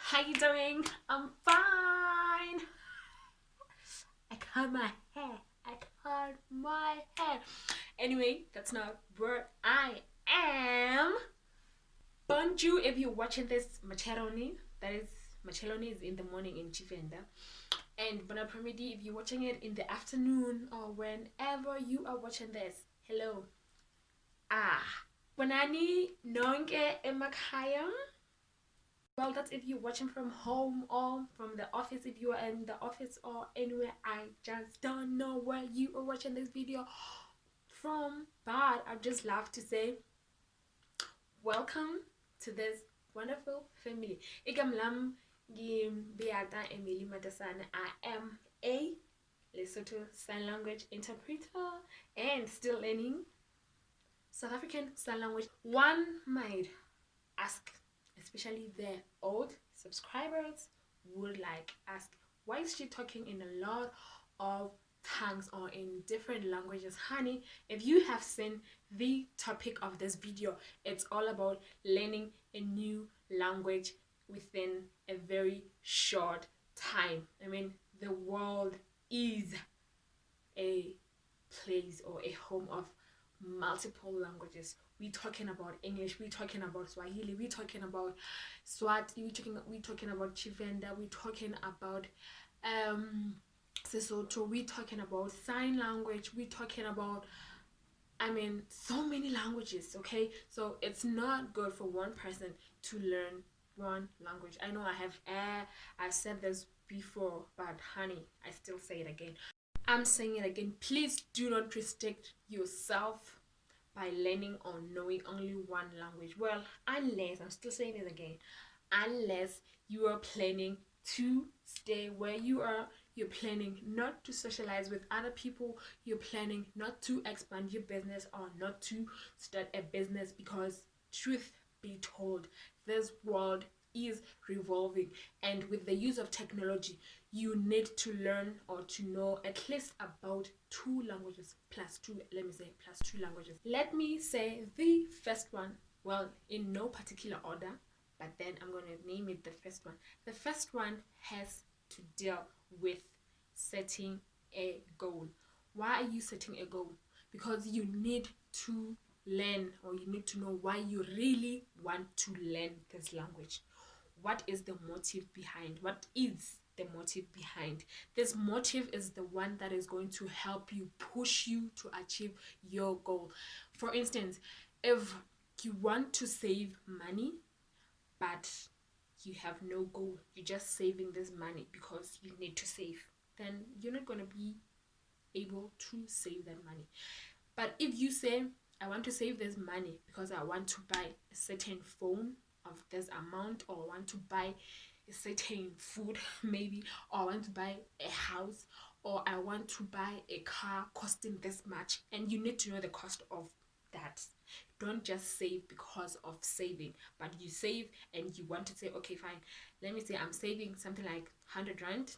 How you doing? I'm fine. I cut my hair. I cut my hair. Anyway, that's not where I am. Bonjour if you're watching this Macheloni. That is Macheloni is in the morning in Chivenda. And Bon Apremidi if you're watching it in the afternoon or whenever you are watching this. Hello. Bonani nonke emakhaya. Well, that's if you're watching from home or from the office, if you are in the office or anywhere. I just don't know where you are watching this video from, but I'd just love to say welcome to this wonderful family. Igamlam Beata Emily Matasana. I am a Lesotho Sign Language interpreter and still learning South African Sign Language. One might ask, especially the old subscribers would like ask, why is she talking in a lot of tongues or in different languages? Honey, if you have seen the topic of this video, it's all about learning a new language within a very short time. I mean, the world is a place or a home of multiple languages. We're talking about English, we're talking about Swahili, we're talking about Swati, we're talking about Chivenda, we're talking about Sesotho, we're talking about sign language, we're talking about, I mean, so many languages. Okay, so it's not good for one person to learn one language. I know I've said this before, but honey, I still say it again. I'm saying it again. Please do not restrict yourself by learning or knowing only one language. Well, unless, I'm still saying it again, unless you are planning to stay where you are, you're planning not to socialize with other people, you're planning not to expand your business or not to start a business, because truth be told, this world is revolving, and with the use of technology, you need to learn or to know at least about two languages plus two. Let me say plus two languages. Let me say the first one, well, in no particular order, but then I'm going to name it the first one. The first one has to deal with setting a goal. Why are you setting a goal? Because you need to learn, or you need to know why you really want to learn this language. What is the motive behind? What is the motive behind? This motive is the one that is going to help you, push you to achieve your goal. For instance, if you want to save money, but you have no goal, you're just saving this money because you need to save, then you're not going to be able to save that money. But if you say, I want to save this money because I want to buy a certain phone of this amount, or I want to buy a certain food maybe, or I want to buy a house, or I want to buy a car costing this much, and you need to know the cost of that. Don't just save because of saving, but you save and you want to say, okay, fine, let me say I'm saving something like 100 rand,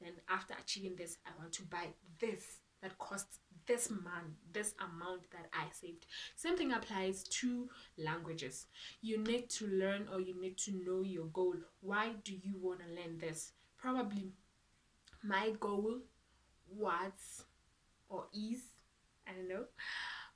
then after achieving this, I want to buy this that costs this amount that I saved. Same thing applies to languages. You need to learn, or you need to know your goal. Why do you want to learn this? Probably my goal was, or is, I don't know,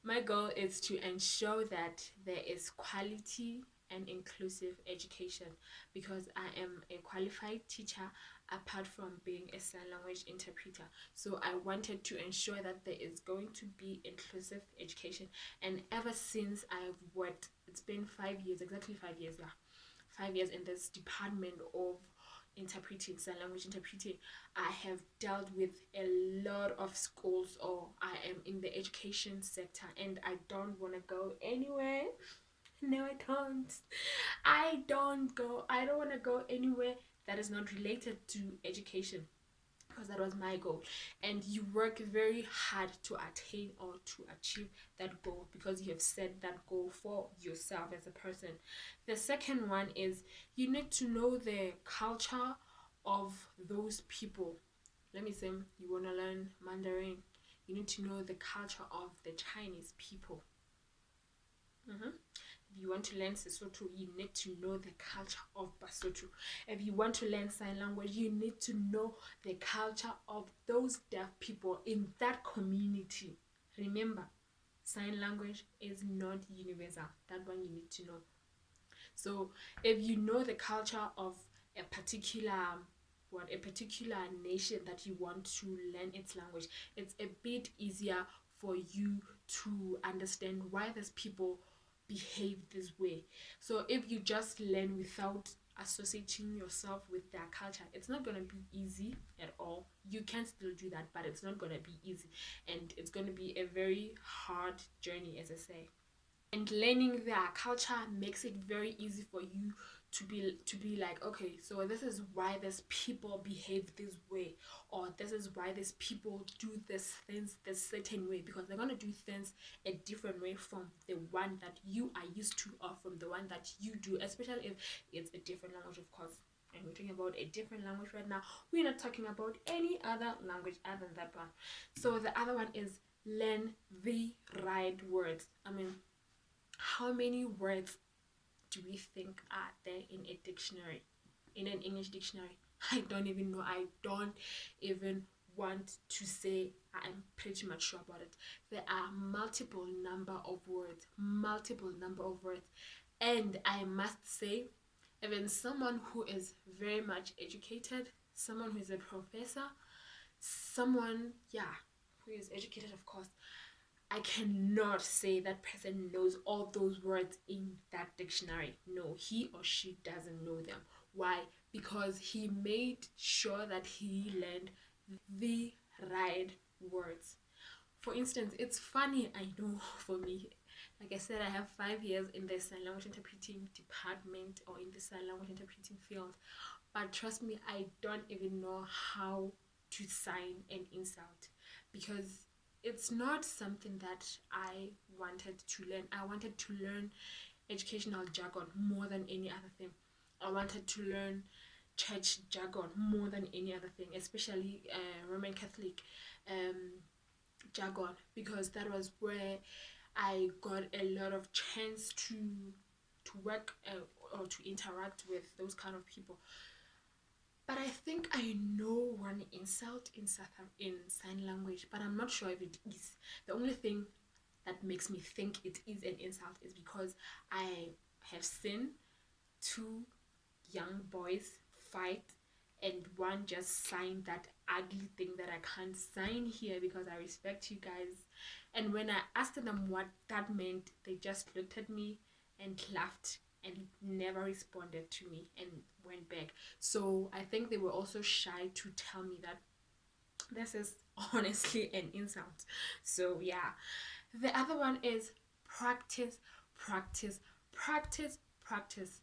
my goal is to ensure that there is quality and inclusive education, because I am a qualified teacher apart from being a sign language interpreter. So I wanted to ensure that there is going to be inclusive education. And ever since I've worked, it's been 5 years, exactly 5 years, 5 years in this department of interpreting, sign language interpreting, I have dealt with a lot of schools, or I am in the education sector, and I don't want to go anywhere. No, I don't. I don't want to go anywhere that is not related to education, because that was my goal. And you work very hard to attain or to achieve that goal, because you have set that goal for yourself as a person. The second one is you need to know the culture of those people. Let me say, you want to learn Mandarin, you need to know the culture of the Chinese people. If you want to learn Sesotho, you need to know the culture of Basotho. If you want to learn sign language, you need to know the culture of those deaf people in that community. Remember, sign language is not universal. That one you need to know. So if you know the culture of a particular nation that you want to learn its language, it's a bit easier for you to understand why these people behave this way. So if you just learn without associating yourself with their culture, it's not going to be easy at all. You can still do that, but it's not going to be easy, and it's going to be a very hard journey, as I say. And learning their culture makes it very easy for you to be like, okay, so this is why these people behave this way, or this is why these people do these things this certain way, because they're going to do things a different way from the one that you are used to, or from the one that you do, especially if it's a different language, of course. And we're talking about a different language right now. We're not talking about any other language other than that one. So the other one is learn the right words. I mean, how many words do we think are there in a dictionary, in an English dictionary? I don't even know. I don't even want to say I'm pretty much sure about it. There are multiple number of words, and I must say, even someone who is very much educated, someone who is a professor, someone, who is educated, of course, I cannot say that person knows all those words in that dictionary. No, he or she doesn't know them. Why? Because he made sure that he learned the right words. For instance, it's funny, I know, for me. Like I said, I have 5 years in the sign language interpreting department, or in the sign language interpreting field. But trust me, I don't even know how to sign an insult, because it's not something that I wanted to learn. I wanted to learn educational jargon more than any other thing. I wanted to learn church jargon more than any other thing, especially Roman Catholic jargon, because that was where I got a lot of chance to work or to interact with those kind of people. But I think I know one insult in sign language, but I'm not sure if it is. The only thing that makes me think it is an insult is because I have seen 2 young boys fight, and one just signed that ugly thing that I can't sign here because I respect you guys. And when I asked them what that meant, they just looked at me and laughed and never responded to me and went back. So I think they were also shy to tell me that this is honestly an insult. So yeah. The other one is practice, practice, practice, practice.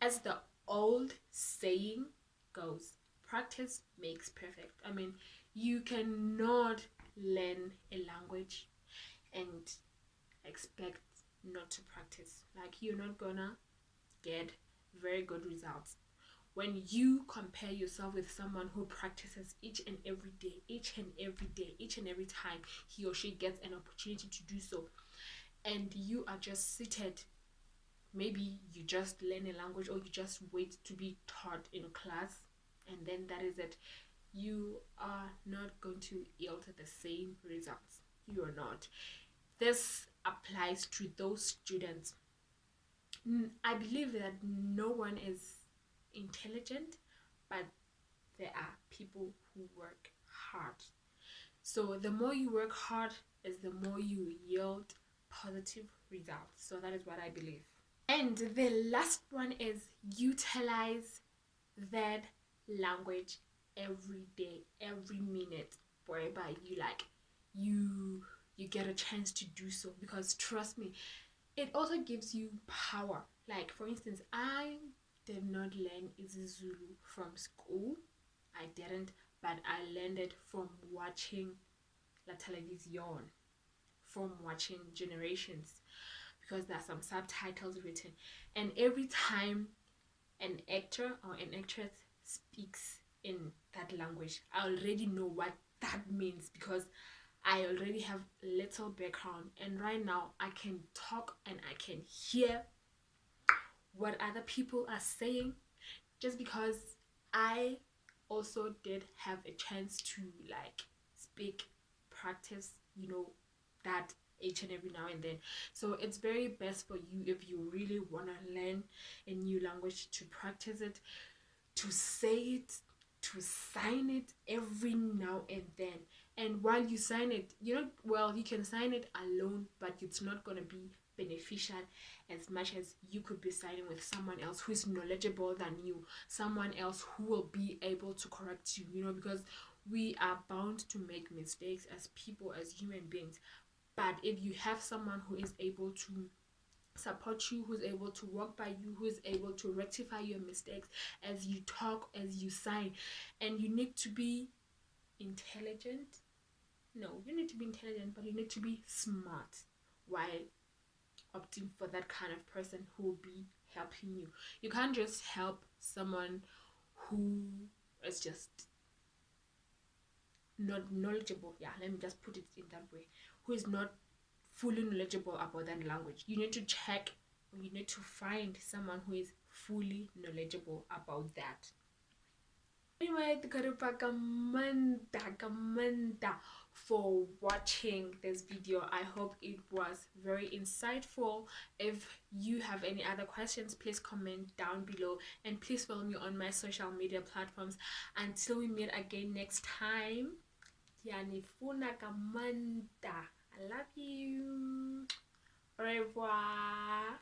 As the old saying goes, practice makes perfect. I mean, you cannot learn a language and expect not to practice. Like, you're not gonna get very good results. When you compare yourself with someone who practices each and every day, each and every time he or she gets an opportunity to do so, and you are just seated, maybe you just learn a language, or you just wait to be taught in a class, and then that is it, you are not going to yield the same results. You are not. This applies to those students. I believe that no one is intelligent, but there are people who work hard. So the more you work hard is the more you yield positive results. So that is what I believe. And the last one is utilize that language every day, every minute, wherever you like. You get a chance to do so, because trust me, it also gives you power. Like, for instance, I did not learn isiZulu from school. I didn't, but I learned it from watching La Television, from watching Generations, because there are some subtitles written. And every time an actor or an actress speaks in that language, I already know what that means, because I already have little background, and right now I can talk and I can hear what other people are saying, just because I also did have a chance to like speak, practice, that each and every now and then. So it's very best for you, if you really want to learn a new language, to practice it, to say it, to sign it every now and then. And while you sign it, you can sign it alone, but it's not going to be beneficial as much as you could be signing with someone else who is knowledgeable than you, someone else who will be able to correct you, because we are bound to make mistakes as people, as human beings. But if you have someone who is able to support you, who's able to walk by you, who's able to rectify your mistakes as you talk, as you sign, and you need to be intelligent. No, you need to be intelligent, but you need to be smart while opting for that kind of person who will be helping you. You can't just help someone who is just not knowledgeable. Yeah, let me just put it in that way. Who is not fully knowledgeable about that language. You need to check, or you need to find someone who is fully knowledgeable about that. Anyway, kamanda for watching this video. I hope it was very insightful. If you have any other questions, please comment down below, and please follow me on my social media platforms. Until we meet again next time, Yanifuna Kamanda. I love you. Au revoir.